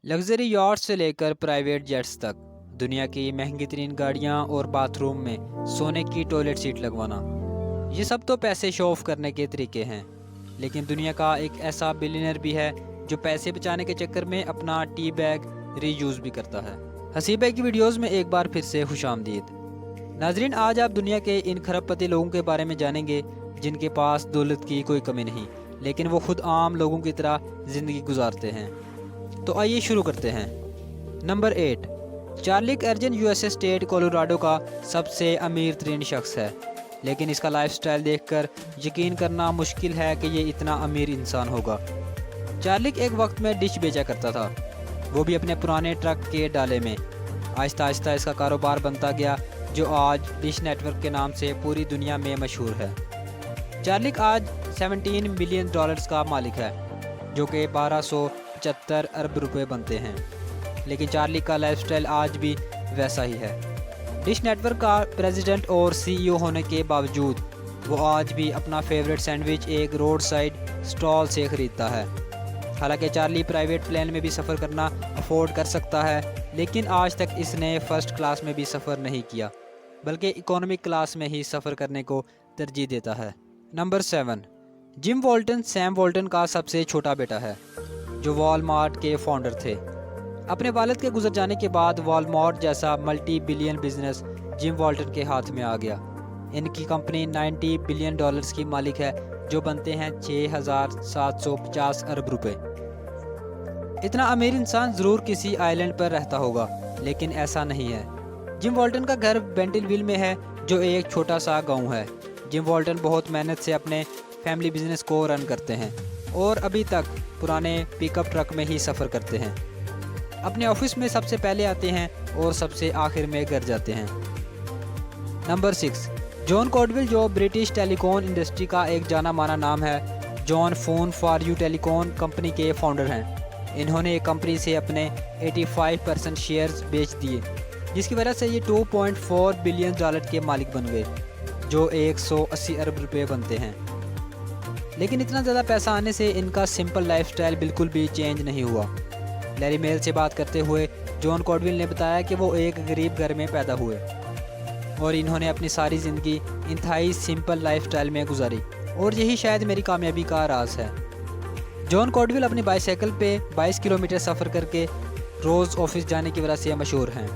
Luxury yachts से लेकर private jets तक, दुनिया की महंगी तरीन गाड़ियाँ और बाथरूम में सोने की टॉयलेट सीट लगवाना, ये सब तो पैसे शो ऑफ करने के तरीके हैं। लेकिन दुनिया का एक ऐसा बिलियनर भी है जो पैसे बचाने के चक्कर में अपना टी बैग रीयूज भी करता है। हसीबे की वीडियोस में एक बार फिर से खुशामदीद। नाजरीन, आज आप दुनिया के इन खरबपति लोगों के बारे में जानेंगे जिनके पास दौलत की कोई कमी नहीं, लेकिन वो खुद आम लोगों की तरह ज़िंदगी गुजारते हैं। तो आइए शुरू करते हैं। Number 8, Charlie Curzon USA state Colorado का सबसे अमीर तरीन शख्स है, लेकिन इसका लाइफस्टाइल देखकर यकीन करना मुश्किल है कि ये इतना अमीर इंसान होगा। चार्ली एक वक्त में डिश बेचा करता था, वो भी अपने पुराने ट्रक के डाले में। आहिस्ता आहिस्ता इसका कारोबार बनता गया, जो आज डिश नेटवर्क के नाम से पूरी दुनिया में मशहूर है। चार्ली आज 17 मिलियन डॉलर्स का मालिक है, जो कि 1275 अरब रुपए बनते हैं। लेकिन चार्ली का लाइफस्टाइल आज भी वैसा ही है। डिश नेटवर्क का प्रेसिडेंट और सीईओ होने के बावजूद वो आज भी अपना फेवरेट सैंडविच एक रोड साइड स्टॉल से ख़रीदता है। हालांकि चार्ली प्राइवेट प्लेन में भी सफ़र करना अफोर्ड कर सकता है, लेकिन आज तक इसने फ़र्स्ट क्लास में भी सफ़र नहीं किया, बल्कि इकोनॉमिक क्लास में ही सफ़र करने को तरजीह देता है। नंबर 7, जिम वॉल्टन सैम वॉल्टन का सबसे छोटा बेटा है, जो वॉलमार्ट के फाउंडर थे। अपने वालिद के गुजर जाने के बाद वॉलमार्ट जैसा मल्टी बिलियन बिजनेस जिम वॉल्टन के हाथ में आ गया। इनकी कंपनी 90 बिलियन डॉलर्स की मालिक है, जो बनते हैं 6,750 अरब रुपए। इतना अमीर इंसान ज़रूर किसी आइलैंड पर रहता होगा, लेकिन ऐसा नहीं है। जिम वॉल्टन का घर बेंटिलविल में है, जो एक छोटा सा गांव है। जिम वॉल्टन बहुत मेहनत से अपने फैमिली बिजनेस को रन करते हैं और अभी तक पुराने पिकअप ट्रक में ही सफ़र करते हैं। अपने ऑफिस में सबसे पहले आते हैं और सबसे आखिर में घर जाते हैं। नंबर 6, जॉन कॉडविल, जो ब्रिटिश टेलीकॉम इंडस्ट्री का एक जाना माना नाम है। John phone for you telecom company के फाउंडर हैं। इन्होंने एक कंपनी से अपने 85% शेयर्स बेच दिए, जिसकी वजह से ये 2.4 बिलियन डॉलर के मालिक बन गए, जो 180 अरब रुपए बनते हैं। लेकिन इतना ज़्यादा पैसा आने से इनका सिंपल लाइफस्टाइल बिल्कुल भी चेंज नहीं हुआ। डेली मेल से बात करते हुए जॉन कॉडविल ने बताया कि वो एक गरीब घर में पैदा हुए और इन्होंने अपनी सारी ज़िंदगी इंतहाई सिंपल लाइफस्टाइल में गुजारी, और यही शायद मेरी कामयाबी का राज है। जॉन कॉडविल अपनी बाइसाइकिल पे 22 किलोमीटर सफ़र करके रोज़ ऑफिस जाने की वजह से मशहूर हैं।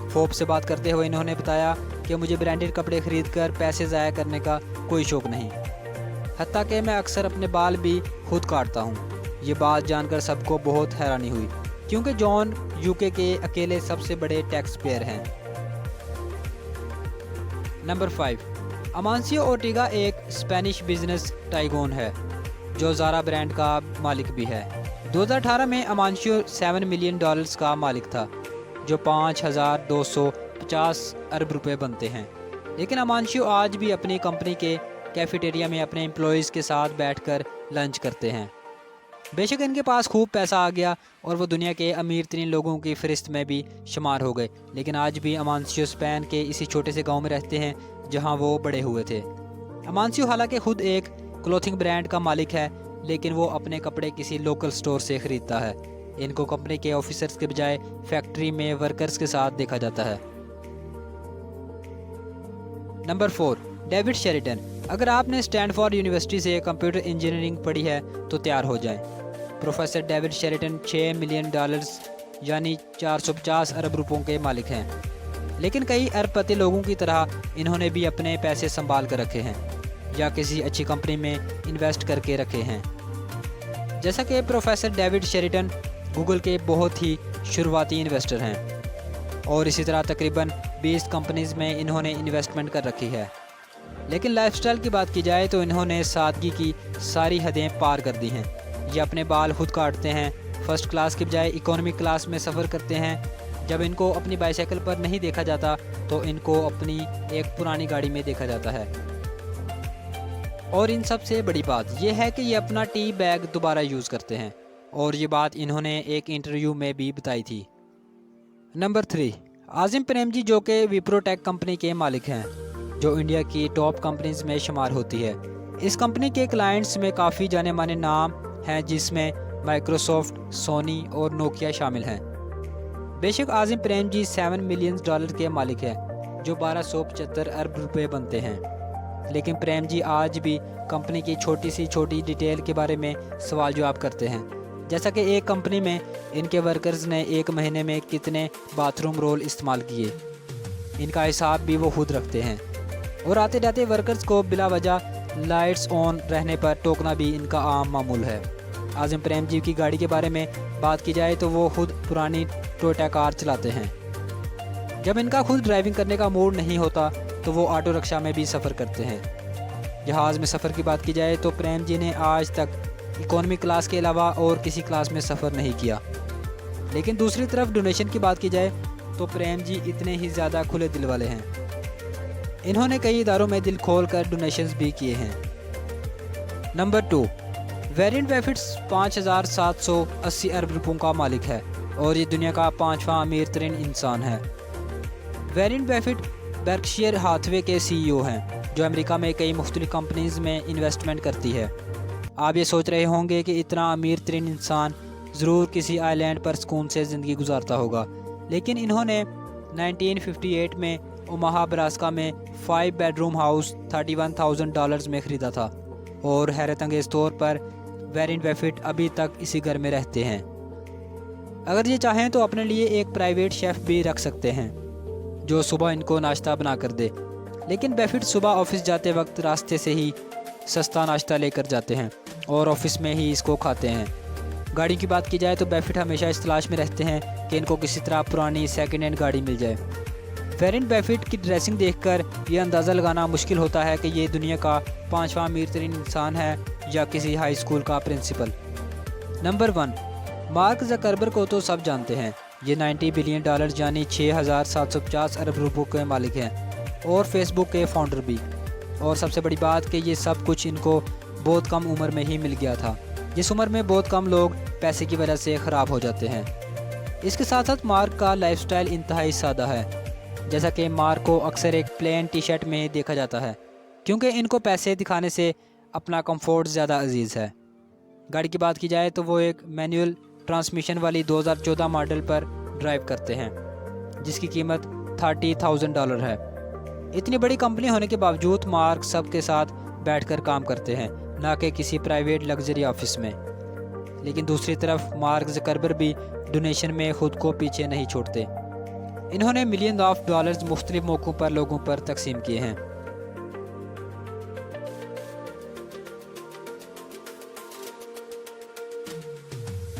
फोर्ब्स से बात करते हुए इन्होंने बताया कि मुझे ब्रांडेड कपड़े खरीद कर पैसे ज़ाया करने का कोई शौक़ नहीं, हत्ता कि मैं अक्सर अपने बाल भी खुद काटता हूँ। ये बात जानकर सबको बहुत हैरानी हुई, क्योंकि जॉन यूके के अकेले सबसे बड़े टैक्स पेयर हैं। नंबर 5, अमांसियो ओर्टेगा एक स्पेनिश बिजनेस टाइगोन है, जो ज़ारा ब्रांड का मालिक भी है। 2018 में अमांसियो 7 मिलियन डॉलर्स का मालिक था, जो 5,250 अरब रुपए बनते हैं। लेकिन अमांसियो आज भी अपनी कंपनी के कैफेटेरिया में अपने एम्प्लॉयज़ के साथ बैठकर लंच करते हैं। बेशक इनके पास खूब पैसा आ गया और वो दुनिया के अमीर तरीन लोगों की फहरिस्त में भी शुमार हो गए, लेकिन आज भी अमांसियो स्पेन के इसी छोटे से गांव में रहते हैं जहां वो बड़े हुए थे। अमांसियो हालांकि खुद एक क्लोथिंग ब्रांड का मालिक है, लेकिन वो अपने कपड़े किसी लोकल स्टोर से ख़रीदता है। इनको कंपनी के ऑफिसर्स के बजाय फैक्ट्री में वर्कर्स के साथ देखा जाता है। Number 4, David Cheriton. अगर आपने स्टैनफोर्ड यूनिवर्सिटी से कंप्यूटर इंजीनियरिंग पढ़ी है तो तैयार हो जाएं। Professor David Cheriton 6 million dollars यानी 450 अरब रुपयों के मालिक हैं। लेकिन कई अरबपति लोगों की तरह इन्होंने भी अपने पैसे संभाल कर रखे हैं या किसी अच्छी कंपनी में इन्वेस्ट करके रखे हैं। जैसा कि प्रोफेसर डेविड शेरिटन गूगल के बहुत ही शुरुआती इन्वेस्टर हैं, और इसी तरह तकरीबन 20 कंपनीज़ में इन्होंने इन्वेस्टमेंट कर रखी है। लेकिन लाइफस्टाइल की बात की जाए तो इन्होंने सादगी की सारी हदें पार कर दी हैं। ये अपने बाल खुद काटते हैं, फर्स्ट क्लास के बजाय इकोनॉमिक क्लास में सफ़र करते हैं। जब इनको अपनी बाइसाइकिल पर नहीं देखा जाता तो इनको अपनी एक पुरानी गाड़ी में देखा जाता है। और इन सबसे बड़ी बात यह है कि ये अपना टी बैग दोबारा यूज़ करते हैं, और ये बात इन्होंने एक इंटरव्यू में भी बताई थी। नंबर 3, आज़िम प्रेमजी, जो कि विप्रोटेक कंपनी के मालिक हैं, जो इंडिया की टॉप कंपनीज में शुमार होती है। इस कंपनी के क्लाइंट्स में काफ़ी जाने माने नाम हैं, जिसमें माइक्रोसॉफ्ट, सोनी और नोकिया शामिल हैं। बेशक आज़िम प्रेम जी $7 मिलियन के मालिक हैं, जो 1275 अरब रुपए बनते हैं। लेकिन प्रेम जी आज भी कंपनी की छोटी सी छोटी डिटेल के बारे में सवाल जवाब करते हैं, जैसा कि एक कंपनी में इनके वर्कर्स ने एक महीने में कितने बाथरूम रोल इस्तेमाल किए। इनका हिसाब भी वो खुद रखते हैं और आते जाते वर्कर्स को बिला वजह लाइट्स ऑन रहने पर टोकना भी इनका आम मामूल है। आज़िम प्रेम जी की गाड़ी के बारे में बात की जाए तो वो खुद पुरानी टोयोटा कार चलाते हैं। जब इनका खुद ड्राइविंग करने का मूड नहीं होता तो वो ऑटो रिक्शा में भी सफ़र करते हैं। जहाज़ में सफ़र की बात की जाए तो प्रेम जी ने आज तक इकोनॉमी क्लास के अलावा और किसी क्लास में सफ़र नहीं किया। लेकिन दूसरी तरफ डोनेशन की बात की जाए तो प्रेम जी इतने ही ज़्यादा खुले दिल वाले हैं। इन्होंने कई इदारों में दिल खोल कर डोनेशंस भी किए हैं। नंबर 2, वॉरेन बफेट 5,780 अरब रुपयों का मालिक है और ये दुनिया का 5वां अमीर तरीन इंसान है। वॉरेन बफेट बर्कशायर हाथवे के CEO हैं, जो अमेरिका में कई मुख्तलिफ कंपनीज़ में इन्वेस्टमेंट करती है। आप ये सोच रहे होंगे कि इतना अमीर तरीन इंसान ज़रूर किसी आइलैंड पर सुकून से ज़िंदगी गुजारता होगा, लेकिन इन्होंने 1958 में ओमाहा ब्रास्का में 5 बेडरूम हाउस $31,000 में ख़रीदा था और हैरत अंगेज़ तौर पर वॉरेन बफेट अभी तक इसी घर में रहते हैं। अगर ये चाहें तो अपने लिए एक प्राइवेट शेफ़ भी रख सकते हैं जो सुबह इनको नाश्ता बना कर दे। लेकिन बफेट सुबह ऑफिस जाते वक्त रास्ते से ही सस्ता नाश्ता लेकर जाते हैं और ऑफिस में ही इसको खाते हैं। गाड़ी की बात की जाए तो बफेट हमेशा इस तलाश में रहते हैं कि इनको किसी तरह पुरानी सेकंड हैंड गाड़ी मिल जाए। वॉरेन बफेट की ड्रेसिंग देखकर ये अंदाज़ा लगाना मुश्किल होता है कि ये दुनिया का 5वां अमीर तरीन इंसान है या किसी हाई स्कूल का प्रिंसिपल। नंबर 1, मार्क ज़करबर्ग को तो सब जानते हैं। ये $90 बिलियन यानी 6,750 अरब रुपयों के मालिक हैं और फेसबुक के फाउंडर भी। और सबसे बड़ी बात कि ये सब कुछ इनको बहुत कम उम्र में ही मिल गया था, जिस उम्र में बहुत कम लोग पैसे की वजह से ख़राब हो जाते हैं। इसके साथ साथ मार्क का लाइफस्टाइल इंतहाई सादा है, जैसा कि मार्क को अक्सर एक प्लेन टी शर्ट में देखा जाता है, क्योंकि इनको पैसे दिखाने से अपना कंफर्ट ज़्यादा अजीज़ है। गाड़ी की बात की जाए तो वो एक मैनुअल ट्रांसमिशन वाली 2014 मॉडल पर ड्राइव करते हैं, जिसकी कीमत $30,000 है। इतनी बड़ी कंपनी होने के बावजूद मार्क सबके साथ बैठकर काम करते हैं, ना कि किसी प्राइवेट लग्जरी ऑफिस में। लेकिन दूसरी तरफ मार्क ज़करबर्ग भी डोनेशन में ख़ुद को पीछे नहीं छोड़ते। इन्होंने $मिलियन मुख्तलिफ मौक़ों पर लोगों पर तकसीम किए हैं।